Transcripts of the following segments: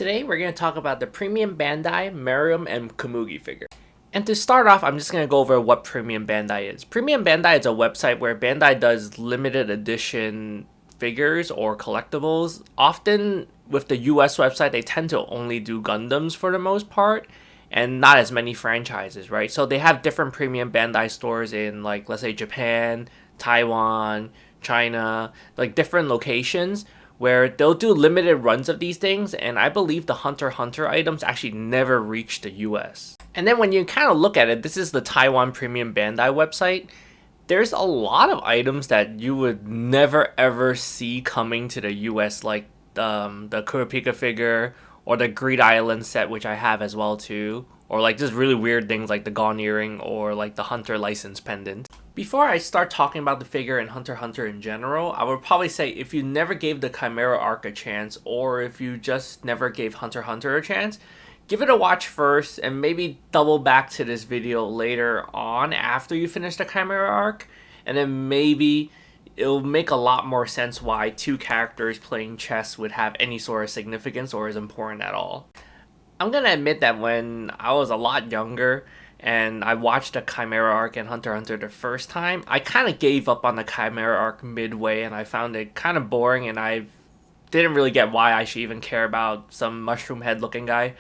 Today we're going to talk about the Premium Bandai, Mereum, and Komugi figure. And to start off, I'm just going to go over what Premium Bandai is. Premium Bandai is a website where Bandai does limited edition figures or collectibles. Often with the US website, they tend to only do Gundams for the most part and not as many franchises, right? So they have different Premium Bandai stores in, like, let's say Japan, Taiwan, China, like different locations where they'll do limited runs of these things, and I believe the Hunter x Hunter items actually never reach the US. And then when you kind of look at it, this is the Taiwan Premium Bandai website. There's a lot of items that you would never ever see coming to the US, like the Kurapika figure or the Greed Island set, which I have as well too, or like just really weird things like the Gone earring or like the Hunter license pendant. Before I start talking about the figure and Hunter x Hunter in general, I would probably say if you never gave the Chimera Arc a chance, or if you just never gave Hunter x Hunter a chance, give it a watch first and maybe double back to this video later on after you finish the Chimera Arc, and then maybe it'll make a lot more sense why two characters playing chess would have any sort of significance or is important at all. I'm gonna admit that when I was a lot younger and I watched the Chimera Arc and Hunter x Hunter the first time, I kind of gave up on the Chimera Arc midway and I found it kind of boring, and I didn't really get why I should even care about some mushroom head looking guy.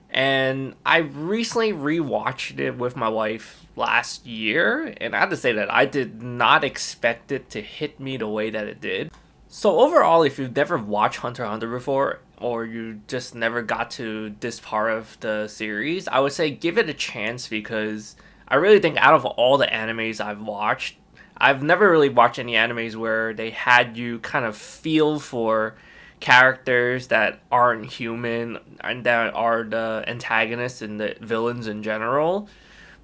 And I recently rewatched it with my wife last year, and I have to say that I did not expect it to hit me the way that it did. So overall, if you've never watched Hunter x Hunter before, or you just never got to this part of the series, I would say give it a chance, because I really think out of all the animes I've watched, I've never really watched any animes where they had you kind of feel for characters that aren't human and that are the antagonists and the villains in general,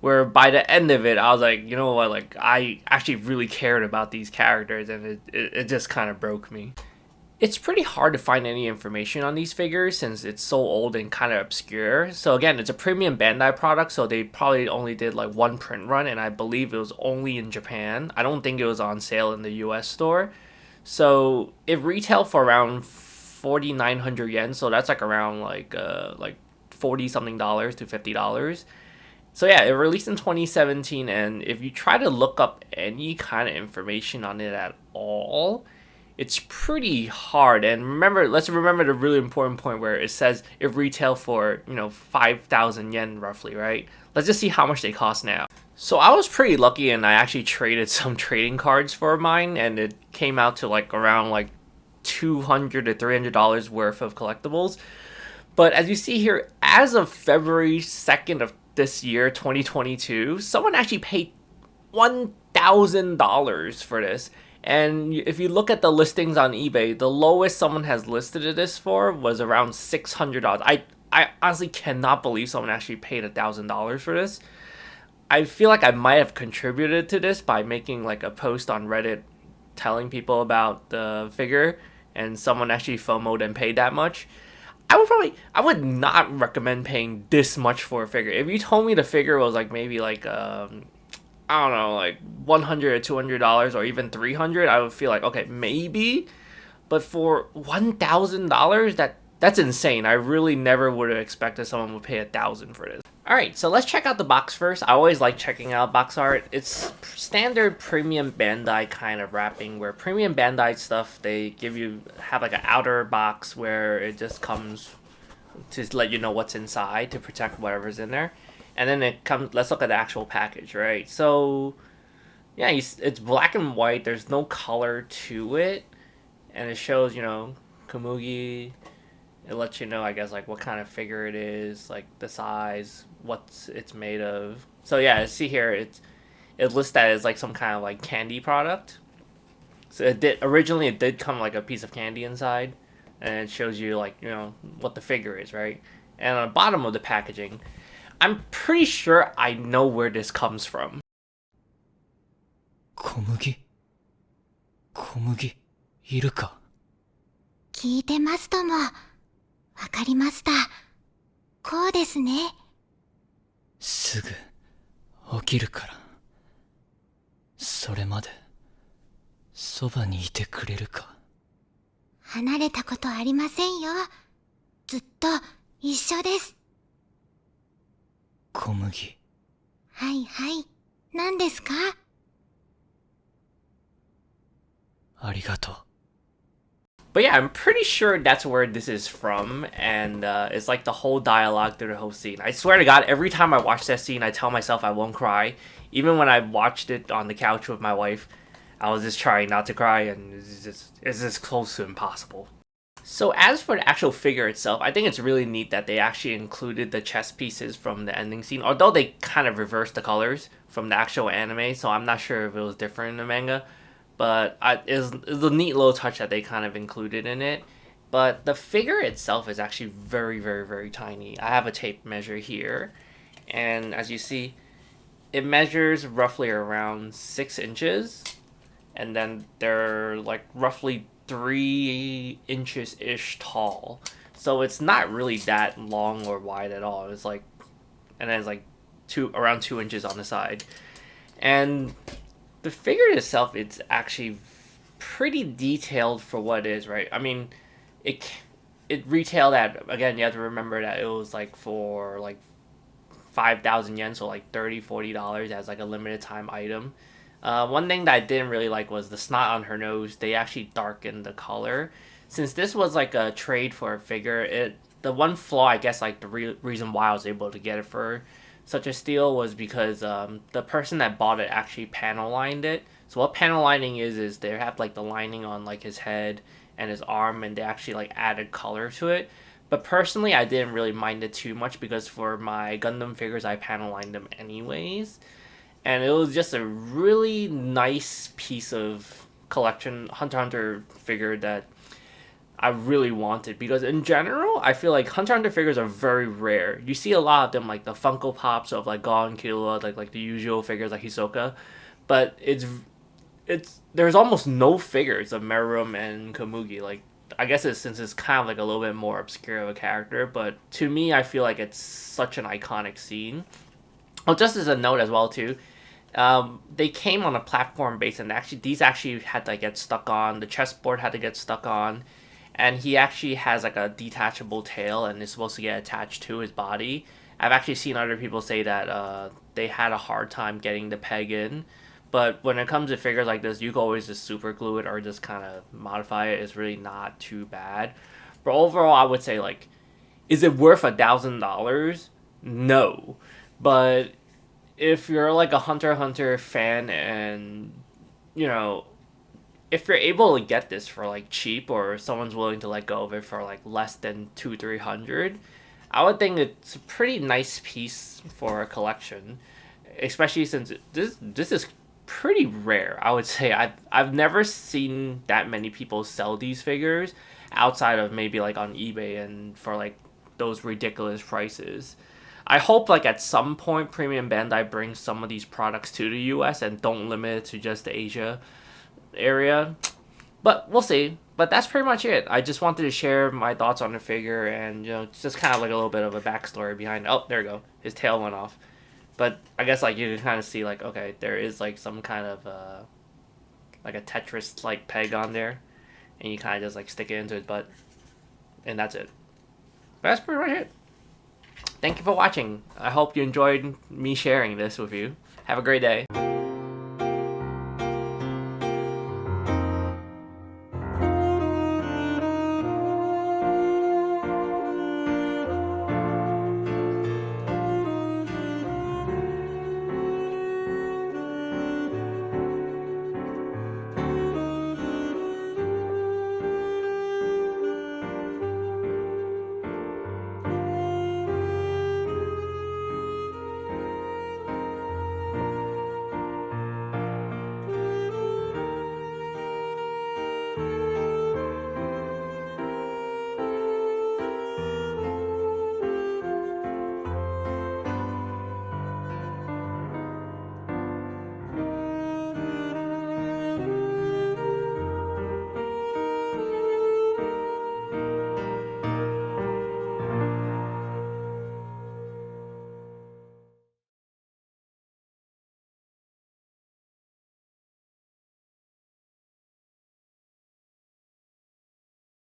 where by the end of it I was like, you know what, like I actually really cared about these characters, and it just kind of broke me. It's pretty hard to find any information on these figures since it's so old and kind of obscure. So again, it's a Premium Bandai product, so they probably only did like one print run, and I believe it was only in Japan. I don't think it was on sale in the US store. So it retailed for around 4,900 yen, so that's like around like 40 something dollars to $50. So yeah, it released in 2017, and if you try to look up any kind of information on it at all, it's pretty hard. And let's remember the really important point where it says it retailed for, 5,000 yen roughly, right? Let's just see how much they cost now. So I was pretty lucky, and I actually traded some trading cards for mine, and it came out to like around like $200 to $300 worth of collectibles. But as you see here, as of February 2nd of this year, 2022, someone actually paid $1,000 for this. And if you look at the listings on eBay, the lowest someone has listed this for was around $600. I honestly cannot believe someone actually paid $1,000 for this. I feel like I might have contributed to this by making like a post on Reddit telling people about the figure, and someone actually FOMO'd and paid that much. I would not recommend paying this much for a figure. If you told me the figure was like maybe like I don't know, like $100 or $200 or even $300, I would feel like, okay, maybe. But for $1,000, that's insane. I really never would have expected someone would pay $1,000 for this. Alright, so let's check out the box first. I always like checking out box art. It's standard Premium Bandai kind of wrapping, where Premium Bandai stuff, they have like an outer box where it just comes to let you know what's inside to protect whatever's in there. And then it comes, let's look at the actual package, right? So, yeah, it's black and white. There's no color to it. And it shows, Komugi. It lets you know, I guess, like what kind of figure it is, like the size, what it's made of. So yeah, see here, it lists that as like some kind of like candy product. So originally it did come like a piece of candy inside, and it shows you like, what the figure is, right? And on the bottom of the packaging, I'm pretty sure I know where this comes from. Komugi? Komugi, いるか? 聞いてますとも。わかりました。こうですね。すぐ起きるから。それまでそばにいてくれるか。離れたことありませんよ。ずっと一緒です。小麦。はいはい。何ですか？ありがとう。 But yeah, I'm pretty sure that's where this is from, and it's like the whole dialogue through the whole scene. I swear to God, every time I watch that scene, I tell myself I won't cry. Even when I watched it on the couch with my wife, I was just trying not to cry, and it's just close to impossible. So as for the actual figure itself, I think it's really neat that they actually included the chest pieces from the ending scene, although they kind of reversed the colors from the actual anime, so I'm not sure if it was different in the manga. But it's a neat little touch that they kind of included in it. But the figure itself is actually very, very, very tiny. I have a tape measure here, and as you see, it measures roughly around 6 inches, and then they're like roughly 3 inches ish tall. So it's not really that long or wide at all. It's like, and then it's like around 2 inches on the side, and the figure itself, it's actually pretty detailed for what it is, right? I mean, it retailed at, again, you have to remember that it was like for like 5,000 yen, so like $30-$40 as like a limited time item. One thing that I didn't really like was the snot on her nose. They actually darkened the color. Since this was like a trade for a figure, the one flaw, I guess, like the reason why I was able to get it for such a steal was because the person that bought it actually panel lined it. So what panel lining is they have like the lining on like his head and his arm, and they actually like added color to it. But personally, I didn't really mind it too much because for my Gundam figures, I panel lined them anyways. And it was just a really nice piece of collection Hunter x Hunter figure that I really wanted, because in general, I feel like Hunter x Hunter figures are very rare. You see a lot of them, like the Funko Pops of like Gon, Killua, like the usual figures like Hisoka, but it's there's almost no figures of Meruem and Komugi. Like, I guess it's since it's kind of like a little bit more obscure of a character, but to me, I feel like it's such an iconic scene. Oh, just as a note as well too, they came on a platform base, and actually these actually had to get stuck on. The chessboard had to get stuck on, and he actually has like a detachable tail, and it's supposed to get attached to his body. I've actually seen other people say that they had a hard time getting the peg in, but when it comes to figures like this, you can always just super glue it or just kind of modify it. It's really not too bad. But overall, I would say, like, is it worth $1,000? No, but if you're like a Hunter x Hunter fan, and you know, if you're able to get this for like cheap, or someone's willing to let go of it for like less than 200-300, I would think it's a pretty nice piece for a collection, especially since this is pretty rare. I would say I've never seen that many people sell these figures outside of maybe like on eBay and for like those ridiculous prices. I hope like at some point Premium Bandai brings some of these products to the US and don't limit it to just the Asia area. But we'll see. But that's pretty much it. I just wanted to share my thoughts on the figure, and just kind of like a little bit of a backstory behind it. Oh, there you go. His tail went off. But I guess like you can kind of see like, okay, there is like some kind of like a Tetris like peg on there, and you kind of just like stick it into his butt, and that's it. But that's pretty much it. Thank you for watching. I hope you enjoyed me sharing this with you. Have a great day.